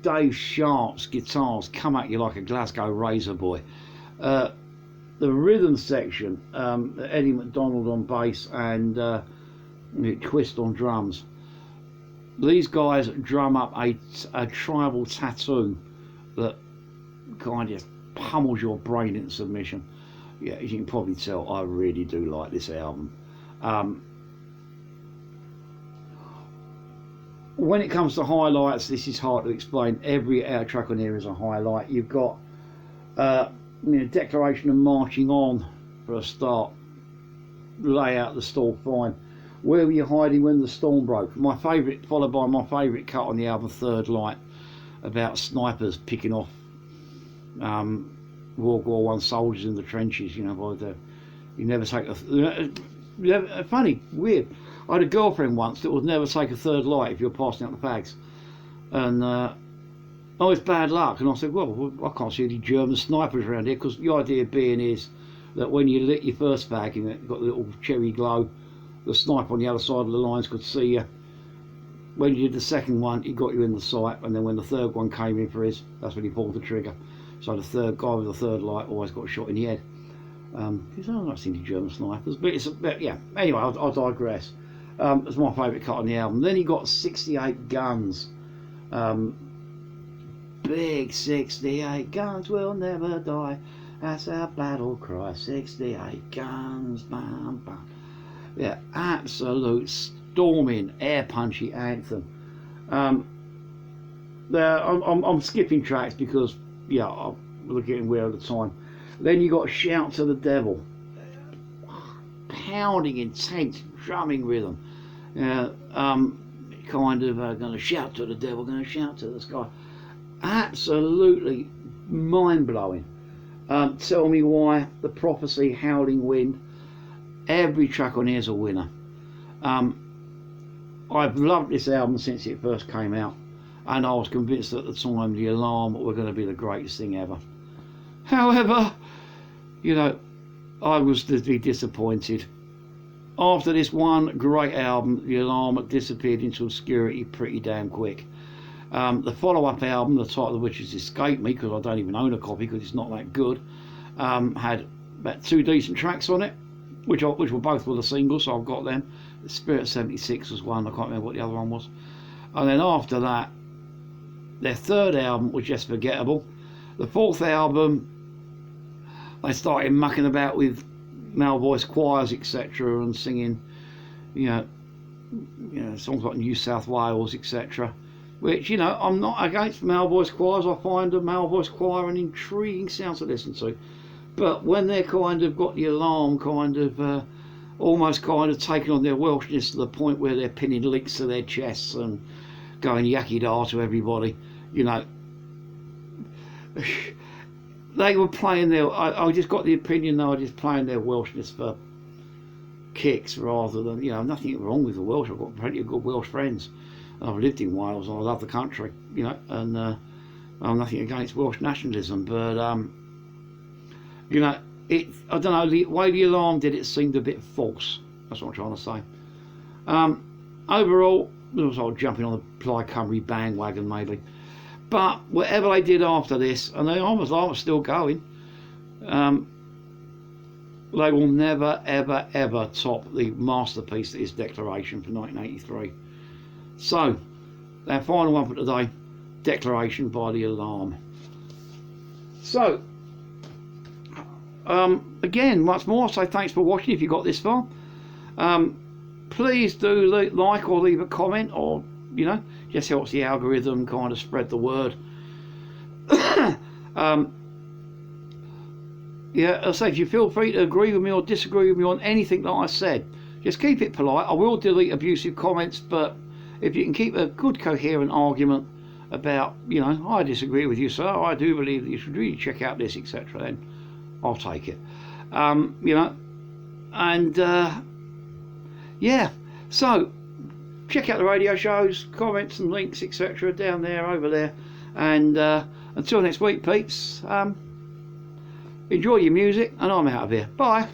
Dave Sharp's guitars come at you like a Glasgow razor boy. The rhythm section, Eddie McDonald on bass and Twist on drums. These guys drum up a tribal tattoo that kind of pummels your brain into submission. Yeah, as you can probably tell, I really do like this album. When it comes to highlights, this is hard to explain. Every track on here is a highlight. You've got Declaration and Marching On for a start. Lay out the storm fine. Where Were You Hiding When the Storm Broke? My favourite, followed by my favourite cut on the album, Third Light, about snipers picking off World War One soldiers in the trenches. You never take a funny, weird. I had a girlfriend once that would never take a third light if you're passing out the fags, and it's bad luck. And I said, well, I can't see any German snipers around here, because the idea being is that when you lit your first fag and it got the little cherry glow, the sniper on the other side of the lines could see you. When you did the second one, he got you in the sight, and then when the third one came in for his, that's when he pulled the trigger. So the third guy with the third light always got shot in the head. Because I've not seen any German snipers, but it's yeah. Anyway, I'll digress. It's my favourite cut on the album. Then he got 68 Guns. Big 68 guns will never die. That's our battle cry. 68 guns, bam, bam. Yeah, absolute storming, air punchy anthem. I'm skipping tracks because we're getting weird at the time. Then you got Shout to the Devil, pounding, intense drumming rhythm. Kind of going to shout to the devil, going to shout to the sky. Absolutely mind-blowing. Tell Me Why, The Prophecy, Howling Wind. Every track on here is a winner. I've loved this album since it first came out. and I was convinced at the time the Alarm were going to be the greatest thing ever. However, you know, I was to be disappointed. After this one great album, the Alarm disappeared into obscurity pretty damn quick. The follow-up album, the title of which has escaped me because I don't even own a copy because it's not that good, had about 2 decent tracks on it, which were both the singles, so I've got them. The Spirit 76 was one, I can't remember what the other one was. And then after that, their 3rd album was just forgettable. The 4th album, they started mucking about with male voice choirs, etc., and singing, you know, songs like New South Wales, etc. Which, you know, I'm not against male voice choirs. I find a male voice choir an intriguing sound to listen to. But when they're kind of got the Alarm kind of almost kind of taking on their Welshness to the point where they're pinning links to their chests and going yakky-dar to everybody, you know, they were playing their, I just got the opinion they were just playing their Welshness for kicks rather than, you know, nothing wrong with the Welsh. I've got plenty of good Welsh friends. I've lived in Wales and I love the country, you know, and I'm nothing against Welsh nationalism, but you know, I don't know, the way the Alarm did it seemed a bit false. That's what I'm trying to say. Overall, it was like jumping on the Plaid Cymru bandwagon maybe. But whatever they did after this, and they almost are still going, they will never, ever, ever top the masterpiece that is Declaration for 1983. So, our final one for today, Declaration by the Alarm. So, again, once more, I'll say thanks for watching if you got this far. Please do like or leave a comment, or, you know, just helps the algorithm kind of spread the word. Yeah, I'll say if you feel free to agree with me or disagree with me on anything that I said, just keep it polite. I will delete abusive comments, but if you can keep a good coherent argument about, you know, I disagree with you, sir, I do believe that you should really check out this, etc., then I'll take it. You know, and yeah, so check out the radio shows, comments and links, etc., down there, over there, and until next week, peeps, enjoy your music, and I'm out of here. Bye.